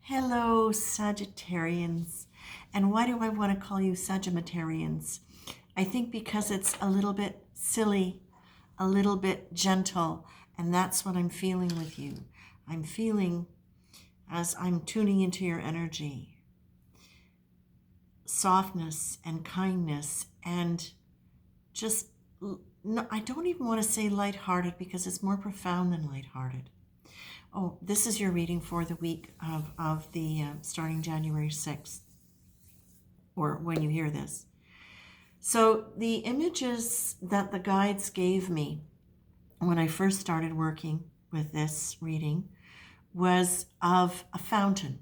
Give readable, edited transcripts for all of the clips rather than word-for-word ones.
Hello, Sagittarians. And why do I want to call you Sagittarians? I think because it's a little bit silly, a little bit gentle, and that's what I'm feeling with you. I'm feeling, as I'm tuning into your energy, softness and kindness and just, no, I don't even want to say lighthearted because it's more profound than lighthearted. Oh, this is your reading for the week of the starting January 6th, or when you hear this. So the images that the guides gave me when I first started working with this reading was of a fountain,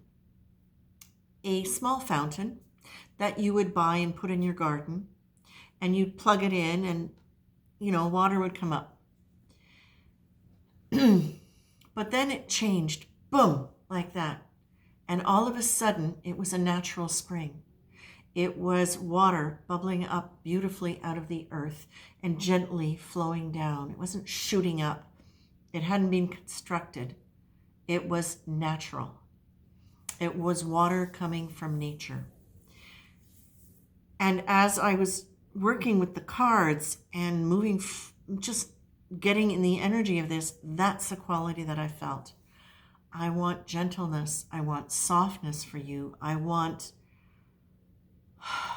a small fountain that you would buy and put in your garden, and you'd plug it in and, water would come up. But then it changed, boom, like that. And all of a sudden, it was a natural spring. It was water bubbling up beautifully out of the earth and gently flowing down. It wasn't shooting up. It hadn't been constructed. It was natural. It was water coming from nature. And as I was working with the cards and moving, just getting in the energy of this, that's the quality that I felt. I want gentleness. I want softness for you. I want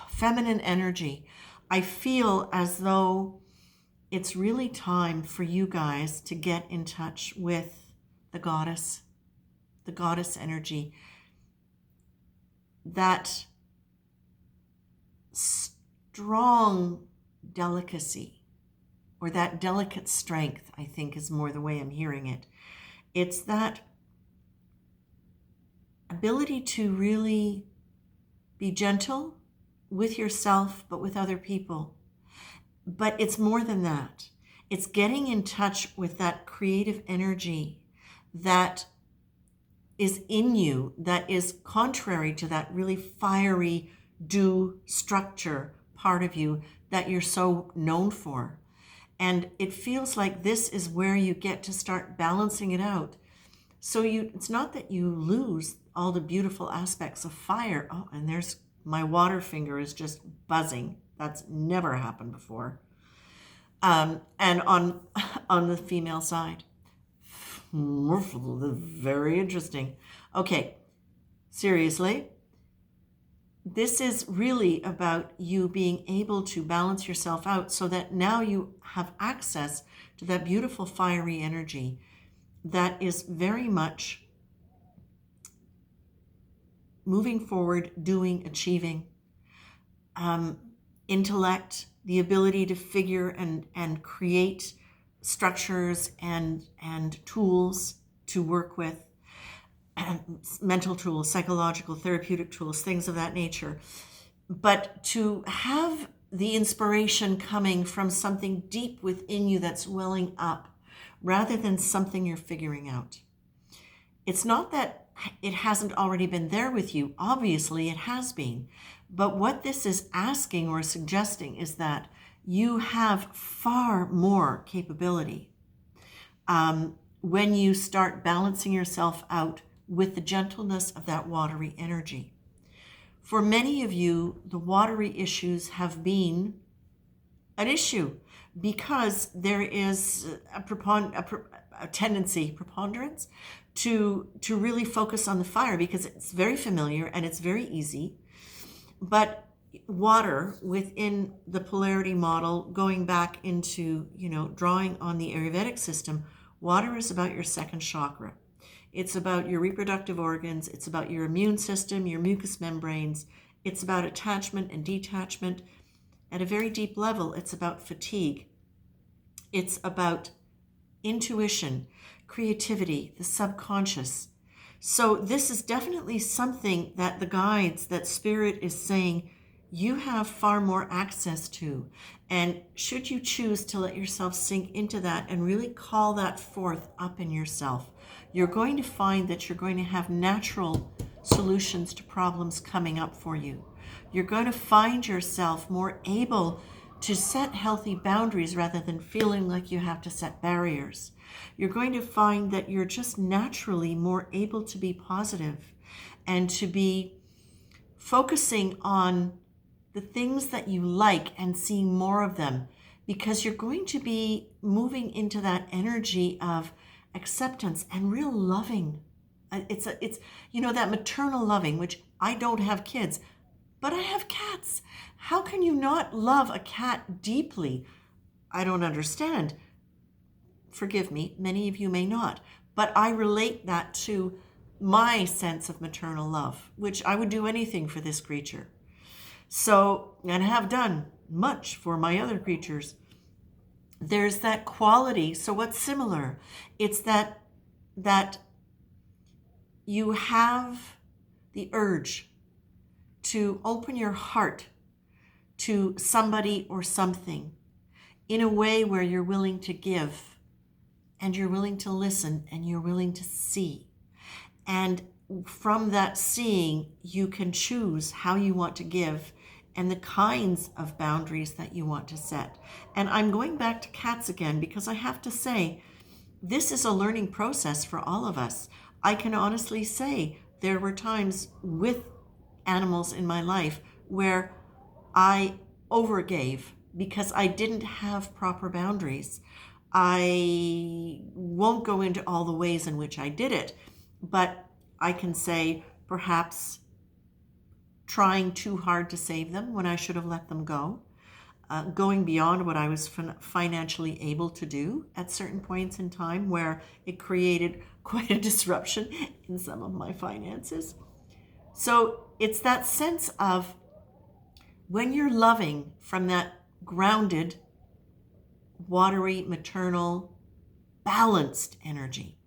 feminine energy. I feel as though it's really time for you guys to get in touch with the goddess energy, that strong delicacy, or that delicate strength, I think is more the way I'm hearing it. It's that ability to really be gentle with yourself, but with other people. But it's more than that. It's getting in touch with that creative energy that is in you, that is contrary to that really fiery do structure part of you that you're so known for. And it feels like this is where you get to start balancing it out. So it's not that you lose all the beautiful aspects of fire. Oh, and there's my water finger is just buzzing. That's never happened before. And on the female side, very interesting. Okay, seriously. This is really about you being able to balance yourself out so that now you have access to that beautiful fiery energy that is very much moving forward, doing, achieving, intellect, the ability to figure and create structures and tools to work with, mental tools, psychological, therapeutic tools, things of that nature. But to have the inspiration coming from something deep within you that's welling up rather than something you're figuring out. It's not that it hasn't already been there with you. Obviously, it has been. But what this is asking or suggesting is that you have far more capability when you start balancing yourself out with the gentleness of that watery energy. For many of you, the watery issues have been an issue because there is a preponderance to really focus on the fire because it's very familiar and it's very easy. But water within the polarity model, going back into, drawing on the Ayurvedic system, water is about your second chakra. It's about your reproductive organs. It's about your immune system, your mucous membranes. It's about attachment and detachment. At a very deep level, it's about fatigue. It's about intuition, creativity, the subconscious. So this is definitely something that the guides, that spirit is saying, you have far more access to. And should you choose to let yourself sink into that and really call that forth up in yourself, you're going to find that you're going to have natural solutions to problems coming up for you. You're going to find yourself more able to set healthy boundaries rather than feeling like you have to set barriers. You're going to find that you're just naturally more able to be positive and to be focusing on the things that you like and seeing more of them, because you're going to be moving into that energy of acceptance and real loving. It's that maternal loving, which I don't have kids, but I have cats. How can you not love a cat deeply? I don't understand. Forgive me, many of you may not, but I relate that to my sense of maternal love, which I would do anything for this creature. So, and have done much for my other creatures. There's that quality. So what's similar? It's that you have the urge to open your heart to somebody or something in a way where you're willing to give, and you're willing to listen, and you're willing to see. And from that seeing, you can choose how you want to give and the kinds of boundaries that you want to set. And I'm going back to cats again because I have to say, this is a learning process for all of us. I can honestly say there were times with animals in my life where I overgave because I didn't have proper boundaries. I won't go into all the ways in which I did it, but I can say perhaps trying too hard to save them when I should have let them go, going beyond what I was financially able to do at certain points in time where it created quite a disruption in some of my finances. So it's that sense of when you're loving from that grounded, watery, maternal, balanced energy.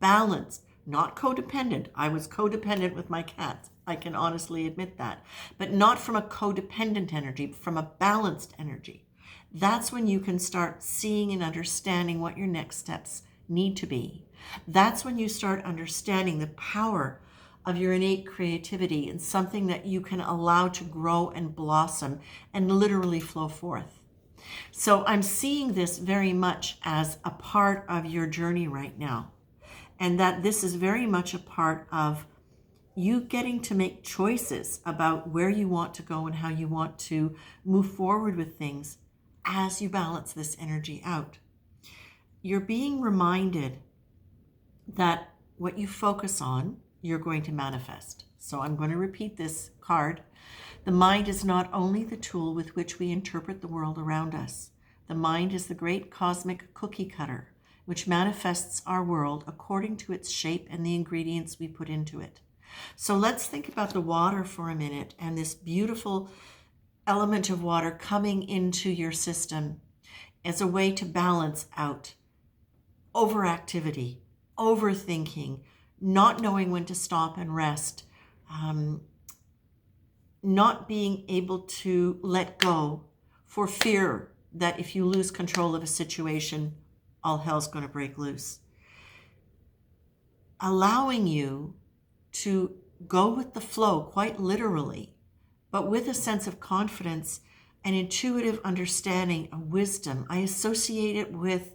Balanced, not codependent. I was codependent with my cats. I can honestly admit that. But not from a codependent energy, but from a balanced energy. That's when you can start seeing and understanding what your next steps need to be. That's when you start understanding the power of your innate creativity and something that you can allow to grow and blossom and literally flow forth. So I'm seeing this very much as a part of your journey right now. And that this is very much a part of you getting to make choices about where you want to go and how you want to move forward with things as you balance this energy out. You're being reminded that what you focus on, you're going to manifest. So I'm going to repeat this card. The mind is not only the tool with which we interpret the world around us. The mind is the great cosmic cookie cutter, which manifests our world according to its shape and the ingredients we put into it. So let's think about the water for a minute and this beautiful element of water coming into your system as a way to balance out overactivity, overthinking, not knowing when to stop and rest, not being able to let go for fear that if you lose control of a situation, all hell's going to break loose. Allowing you to go with the flow, quite literally, but with a sense of confidence and intuitive understanding and wisdom. I associate it with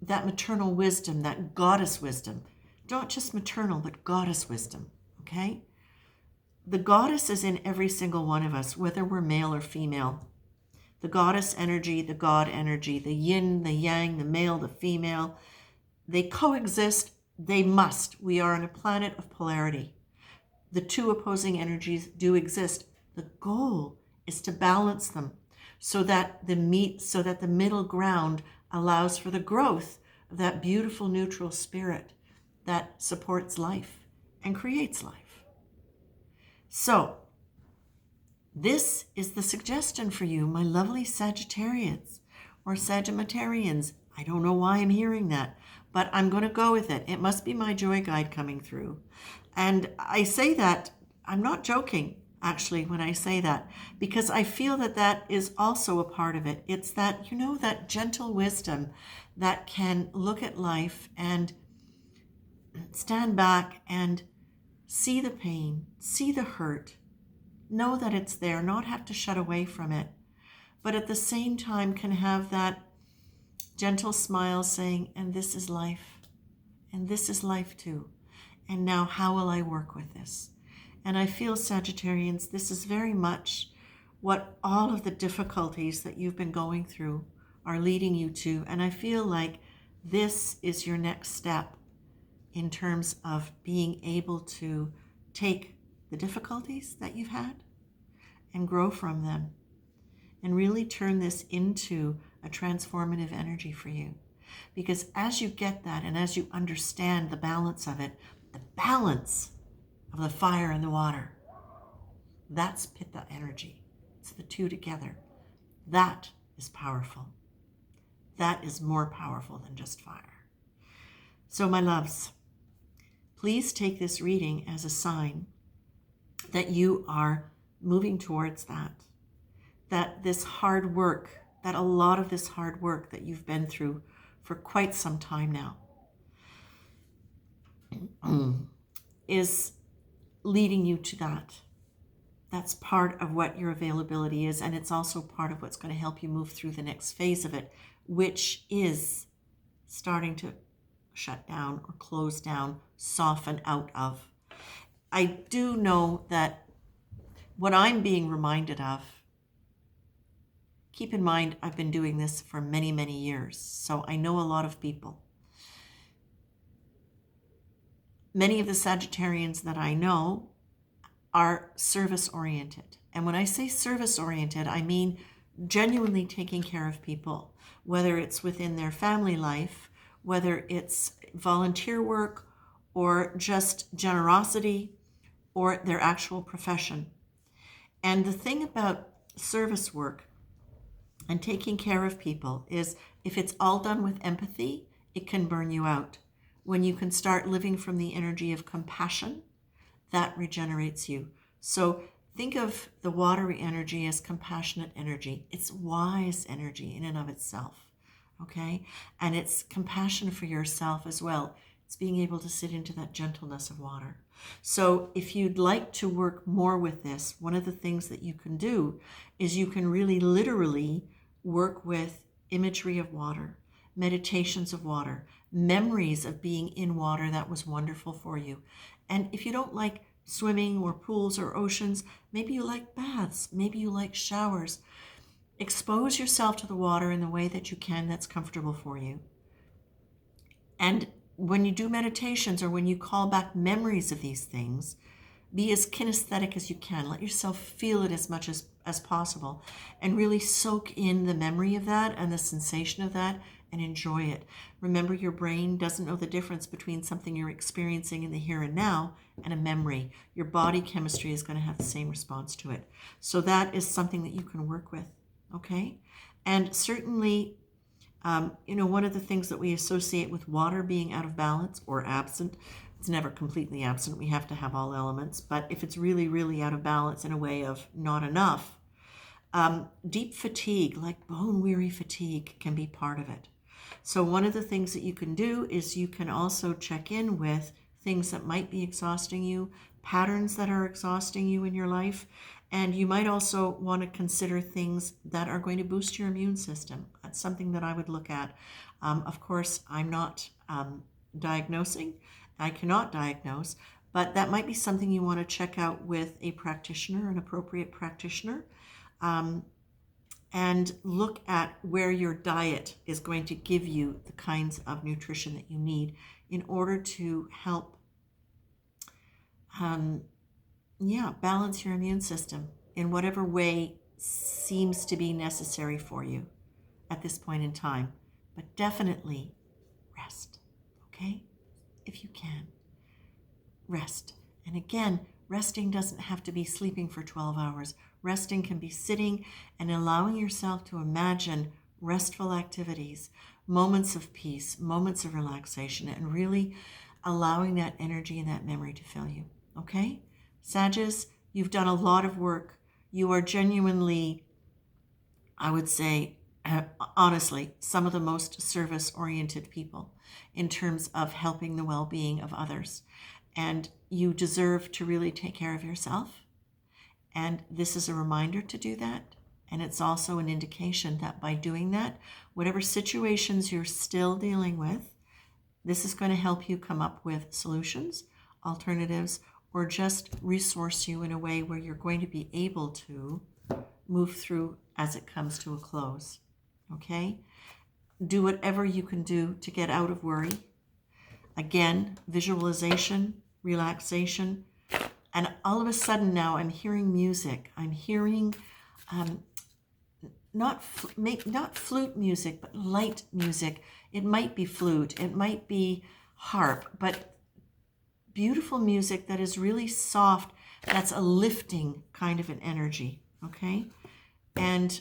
that maternal wisdom, that goddess wisdom. Not just maternal, but goddess wisdom, okay? The goddess is in every single one of us, whether we're male or female. The goddess energy, the god energy, the yin, the yang, the male, the female, they coexist. They must. We are on a planet of polarity. The two opposing energies do exist. The goal is to balance them so that the middle ground allows for the growth of that beautiful neutral spirit that supports life and creates life. So, this is the suggestion for you, my lovely Sagittarians or Sagittarians. I don't know why I'm hearing that, but I'm going to go with it. It must be my joy guide coming through. And I say that, I'm not joking, actually, when I say that, because I feel that that is also a part of it. It's that, that gentle wisdom that can look at life and stand back and see the pain, see the hurt, know that it's there, not have to shut away from it, but at the same time can have that gentle smile saying, and this is life, and this is life too. And now how will I work with this? And I feel, Sagittarians, this is very much what all of the difficulties that you've been going through are leading you to. And I feel like this is your next step in terms of being able to take the difficulties that you've had and grow from them and really turn this into a transformative energy for you. Because as you get that and as you understand the balance of it, the balance of the fire and the water, that's Pitta energy. It's the two together. That is powerful. That is more powerful than just fire. So my loves, please take this reading as a sign that you are moving towards that this hard work, that a lot of this hard work that you've been through for quite some time now is leading you to that. That's part of what your availability is, and it's also part of what's going to help you move through the next phase of it, which is starting to shut down or close down, soften out of. I do know that what I'm being reminded of, keep in mind, I've been doing this for many, many years, so I know a lot of people. Many of the Sagittarians that I know are service-oriented. And when I say service-oriented, I mean genuinely taking care of people, whether it's within their family life, whether it's volunteer work, or just generosity, or their actual profession. And the thing about service work and taking care of people is if it's all done with empathy, it can burn you out. When you can start living from the energy of compassion, that regenerates you. So think of the watery energy as compassionate energy. It's wise energy in and of itself, okay? And it's compassion for yourself as well. It's being able to sit into that gentleness of water. So if you'd like to work more with this, one of the things that you can do is you can really literally work with imagery of water, meditations of water, memories of being in water that was wonderful for you. And if you don't like swimming or pools or oceans, maybe you like baths, maybe you like showers. Expose yourself to the water in the way that you can that's comfortable for you. And when you do meditations or when you call back memories of these things, be as kinesthetic as you can. Let yourself feel it as much as possible and really soak in the memory of that and the sensation of that and enjoy it. Remember, your brain doesn't know the difference between something you're experiencing in the here and now and a memory. Your body chemistry is going to have the same response to it. So that is something that you can work with, okay? And certainly, one of the things that we associate with water being out of balance or absent, it's never completely absent. We have to have all elements. But if it's really, really out of balance in a way of not enough, deep fatigue, like bone-weary fatigue, can be part of it. So one of the things that you can do is you can also check in with things that might be exhausting you, patterns that are exhausting you in your life, and you might also want to consider things that are going to boost your immune system. That's something that I would look at. Of course, I'm not diagnosing. I cannot diagnose, but that might be something you want to check out with a practitioner, an appropriate practitioner, and look at where your diet is going to give you the kinds of nutrition that you need in order to help balance your immune system in whatever way seems to be necessary for you at this point in time. But definitely rest, okay? If you can, rest. And again, resting doesn't have to be sleeping for 12 hours. Resting can be sitting and allowing yourself to imagine restful activities, moments of peace, moments of relaxation, and really allowing that energy and that memory to fill you. Okay? Sagittarius, you've done a lot of work. You are genuinely, I would say, honestly, some of the most service-oriented people in terms of helping the well-being of others. And you deserve to really take care of yourself. And this is a reminder to do that. And it's also an indication that by doing that, whatever situations you're still dealing with, this is going to help you come up with solutions, alternatives, or just resource you in a way where you're going to be able to move through as it comes to a close. Okay? Do whatever you can do to get out of worry. Again, visualization, relaxation. And all of a sudden now I'm hearing music. I'm hearing not flute music, but light music. It might be flute, it might be harp, but beautiful music that is really soft, that's a lifting kind of an energy, okay? And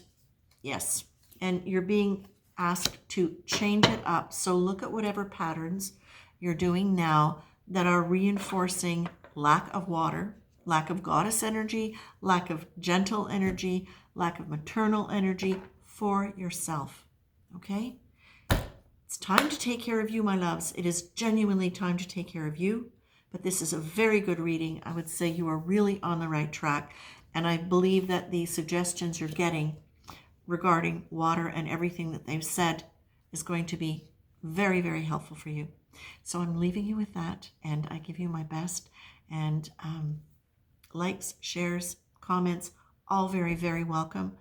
yes, and you're being asked to change it up. So look at whatever patterns you're doing now that are reinforcing lack of water, lack of goddess energy, lack of gentle energy, lack of maternal energy for yourself, okay? It's time to take care of you, my loves. It is genuinely time to take care of you, but this is a very good reading. I would say you are really on the right track, and I believe that the suggestions you're getting regarding water and everything that they've said is going to be very, very helpful for you. So I'm leaving you with that, and I give you my best, and likes, shares, comments, all very, very welcome.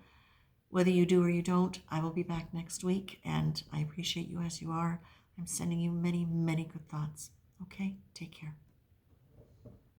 Whether you do or you don't, I will be back next week, and I appreciate you as you are. I'm sending you many, many good thoughts. Okay, take care.